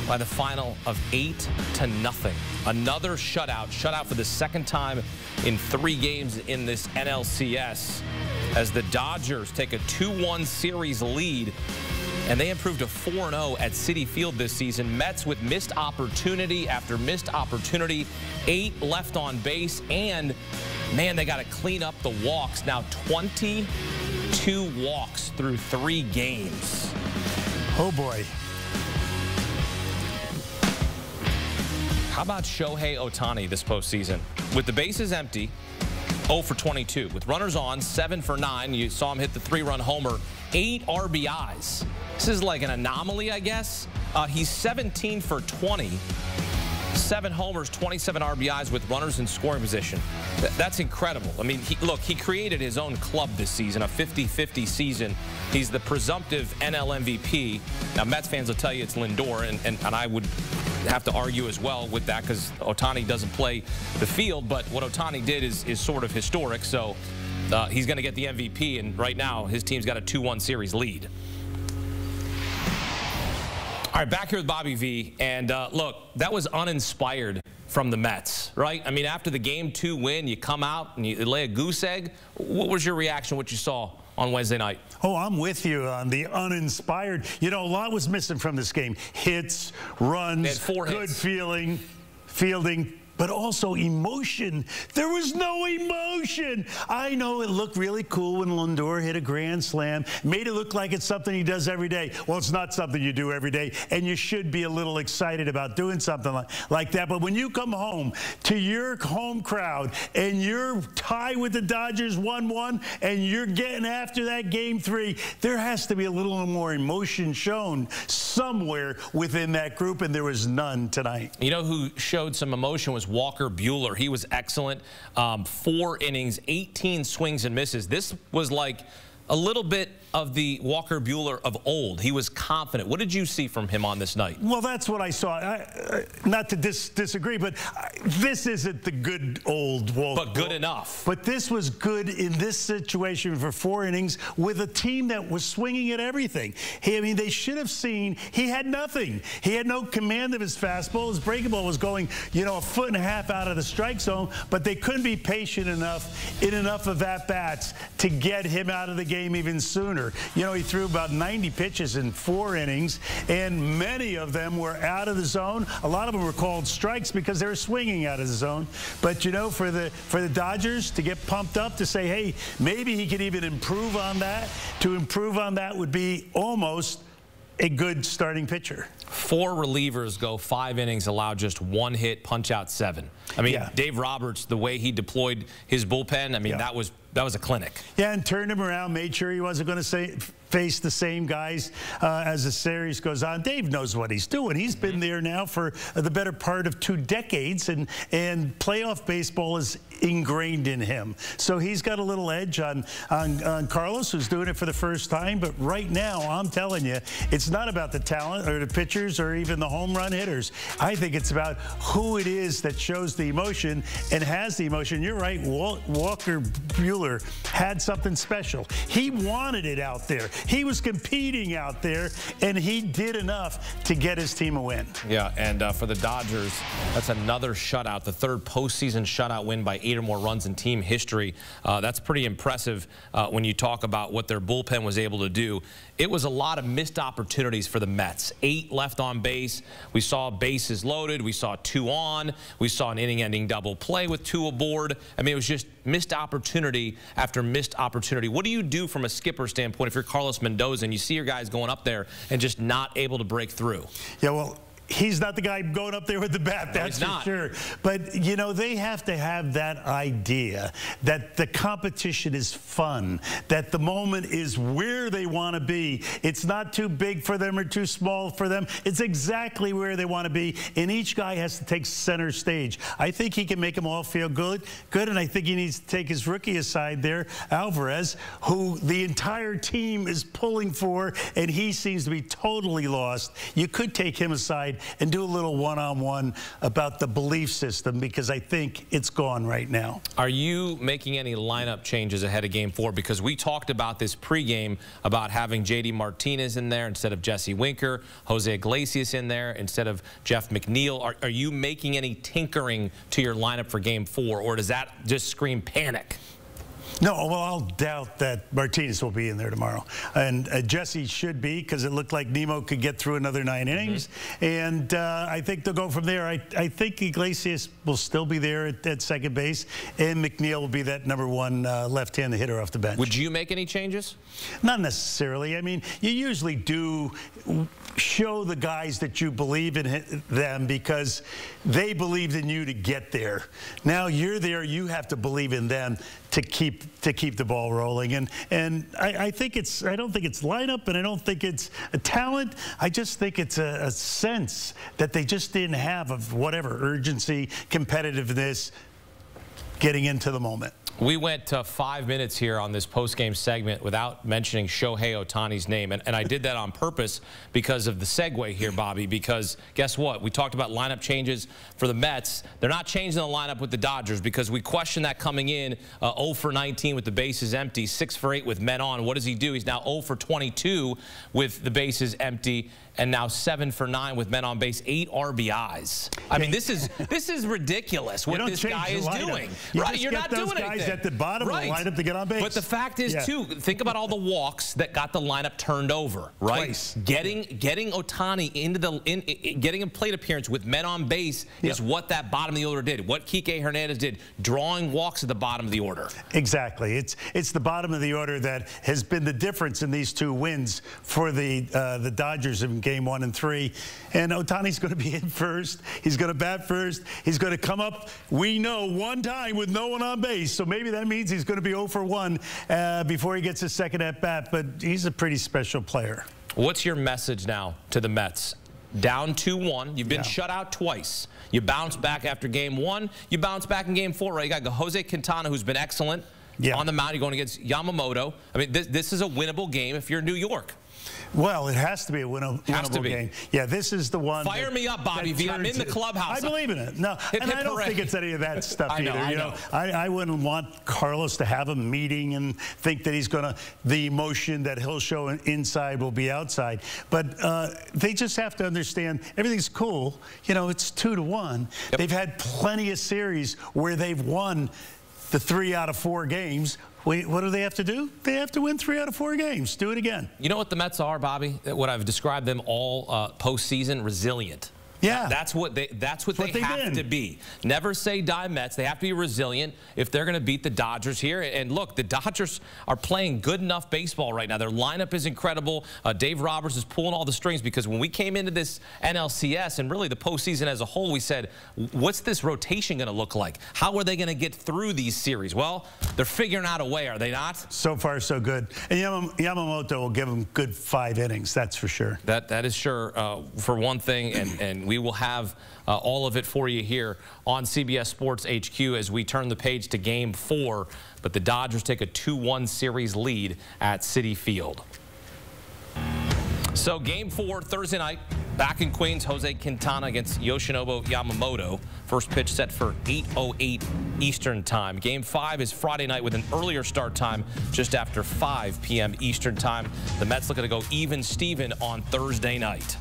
by the final of 8-0. Another shutout for the second time in 3 games in this NLCS, as the Dodgers take a 2-1 series lead, and they improved to 4-0 at Citi Field this season. Mets with missed opportunity after missed opportunity, 8 left on base, and man, they got to clean up the walks. Now 22 walks through 3 games. Oh boy. How about Shohei Ohtani this postseason? With the bases empty, 0 for 22. With runners on, 7 for 9. You saw him hit the 3-run homer, 8 RBIs. This is like an anomaly, I guess. He's 17 for 20. 7 homers, 27 RBIs with runners in scoring position. That's incredible. I mean, look, he created his own club this season, a 50-50 season. He's the presumptive NL MVP. Now, Mets fans will tell you it's Lindor, and I would have to argue as well with that because Ohtani doesn't play the field, but what Ohtani did is sort of historic, so he's going to get the MVP, and right now his team's got a 2-1 series lead. All right, back here with Bobby V, and look, that was uninspired from the Mets, right? I mean, after the Game 2 win, you come out and you lay a goose egg. What was your reaction, what you saw on Wednesday night? Oh, I'm with you on the uninspired. You know, a lot was missing from this game. Hits, runs, they had 4 good hits. Fielding, but also emotion. There was no emotion. I know it looked really cool when Lindor hit a grand slam, made it look like it's something he does every day. Well, it's not something you do every day, and you should be a little excited about doing something like that. But when you come home to your home crowd and you're tied with the Dodgers 1-1 and you're getting after that Game 3, there has to be a little more emotion shown somewhere within that group, and there was none tonight. You know who showed some emotion was Walker Buehler. He was excellent. 4 innings, 18 swings and misses. This was like a little bit of the Walker Buehler of old. He was confident. What did you see from him on this night? Well, that's what I saw. Not to disagree, but this isn't the good old Walker. But good enough. But this was good in this situation for 4 innings with a team that was swinging at everything. I mean, they should have seen he had nothing. He had no command of his fastball. His breaking ball was going, you know, 1.5 feet out of the strike zone, but they couldn't be patient enough in enough of at-bats to get him out of the game even sooner. You know, he threw about 90 pitches in 4 innings, and many of them were out of the zone. A lot of them were called strikes because they were swinging out of the zone. But, you know, for the Dodgers to get pumped up to say, hey, maybe he could even improve on that, to improve on that would be almost a good starting pitcher. 4 relievers go 5 innings, allow just 1 hit, punch out 7. I mean, yeah. Dave Roberts, the way he deployed his bullpen, I mean, that was a clinic. Yeah, and turned him around, made sure he wasn't going to face the same guys as the series goes on. Dave knows what he's doing. He's been there now for the better part of 2 decades, and playoff baseball is ingrained in him. So he's got a little edge on Carlos, who's doing it for the first time. But right now, I'm telling you, it's not about the talent or the pitchers or even the home run hitters. I think it's about who it is that shows the emotion and has the emotion. You're right, Walker Buehler had something special. He wanted it out there. He was competing out there, and he did enough to get his team a win. Yeah, and for the Dodgers, that's another shutout, the 3rd postseason shutout win by 8 or more runs in team history. That's pretty impressive when you talk about what their bullpen was able to do. It was a lot of missed opportunities for the Mets. 8 left on base. We saw bases loaded. We saw 2 on. We saw an inning-ending double play with 2 aboard. I mean, it was just missed opportunity after missed opportunity. What do you do from a skipper standpoint if you're Carlos Mendoza and you see your guys going up there and just not able to break through? Yeah, well, he's not the guy going up there with the bat, that's for sure. But, you know, they have to have that idea that the competition is fun, that the moment is where they want to be. It's not too big for them or too small for them. It's exactly where they want to be, and each guy has to take center stage. I think he can make them all feel good, and I think he needs to take his rookie aside there, Alvarez, who the entire team is pulling for, and he seems to be totally lost. You could take him aside aside and do a little one-on-one about the belief system, because I think it's gone right now. Are you making any lineup changes ahead of Game 4? Because we talked about this pregame about having J.D. Martinez in there instead of Jesse Winker, Jose Iglesias in there instead of Jeff McNeil. Are you making any tinkering to your lineup for Game 4, or does that just scream panic? No, well, I'll doubt that Martinez will be in there tomorrow. And Jesse should be, because it looked like Nemo could get through another 9 innings. And I think they'll go from there. I think Iglesias will still be there at second base, and McNeil will be that #1 left-handed hitter off the bench. Would you make any changes? Not necessarily. I mean, you usually do show the guys that you believe in them because they believed in you to get there. Now you're there, you have to believe in them to keep the ball rolling. And I think I don't think it's lineup, and I don't think it's a talent. I just think it's a sense that they just didn't have of whatever urgency, competitiveness, getting into the moment. We went 5 minutes here on this post-game segment without mentioning Shohei Ohtani's name, and I did that on purpose because of the segue here, Bobby, because guess what? We talked about lineup changes for the Mets. They're not changing the lineup with the Dodgers because we questioned that coming in. 0 for 19 with the bases empty, 6 for 8 with men on. What does he do? He's now 0 for 22 with the bases empty, and now 7 for 9 with men on base, 8 RBIs. I mean, this is ridiculous what this guy is doing. Right? You're not doing anything. At the bottom of the lineup to get on base. But the fact is, too, think about all the walks that got the lineup turned over, right? Twice. Getting Ohtani getting a plate appearance with men on base is what that bottom of the order did. What Kike Hernandez did, drawing walks at the bottom of the order. Exactly. It's the bottom of the order that has been the difference in these 2 wins for the Dodgers in Game 1 and 3. And Ohtani's going to be in first. He's going to bat first. He's going to come up, we know, 1 time with no one on base. So maybe that means he's going to be 0 for 1 before he gets his second at-bat, but he's a pretty special player. What's your message now to the Mets? Down 2-1. You've been shut out twice. You bounce back after Game 1. You bounce back in Game 4, right? You got Jose Quintana, who's been excellent on the mound. You're going against Yamamoto. I mean, this is a winnable game if you're New York. Well, it has to be a winnable game. Yeah, this is the one. Fire me up, Bobby V. I'm in the clubhouse. I believe in it. No, and I don't think it's any of that stuff either. You know, I wouldn't want Carlos to have a meeting and think that he's going to, the emotion that he'll show inside will be outside. But they just have to understand everything's cool. You know, it's 2-1. They've had plenty of series where they've won the 3 out of 4 games. What do they have to do? They have to win 3 out of 4 games. Do it again. You know what the Mets are, Bobby? What I've described them all postseason, resilient. Yeah. That's what they have to be. Never say die Mets. They have to be resilient if they're going to beat the Dodgers here. And look, the Dodgers are playing good enough baseball right now. Their lineup is incredible. Dave Roberts is pulling all the strings, because when we came into this NLCS and really the postseason as a whole, we said, what's this rotation going to look like? How are they going to get through these series? Well, they're figuring out a way, are they not? So far, so good. And Yamamoto will give them good 5 innings, that's for sure. That is sure, for one thing, and we will have all of it for you here on CBS Sports HQ as we turn the page to Game 4. But the Dodgers take a 2-1 series lead at Citi Field. So Game 4, Thursday night, back in Queens, Jose Quintana against Yoshinobu Yamamoto. First pitch set for 8:08 Eastern time. Game 5 is Friday night with an earlier start time just after 5 p.m. Eastern time. The Mets looking to go even Steven on Thursday night.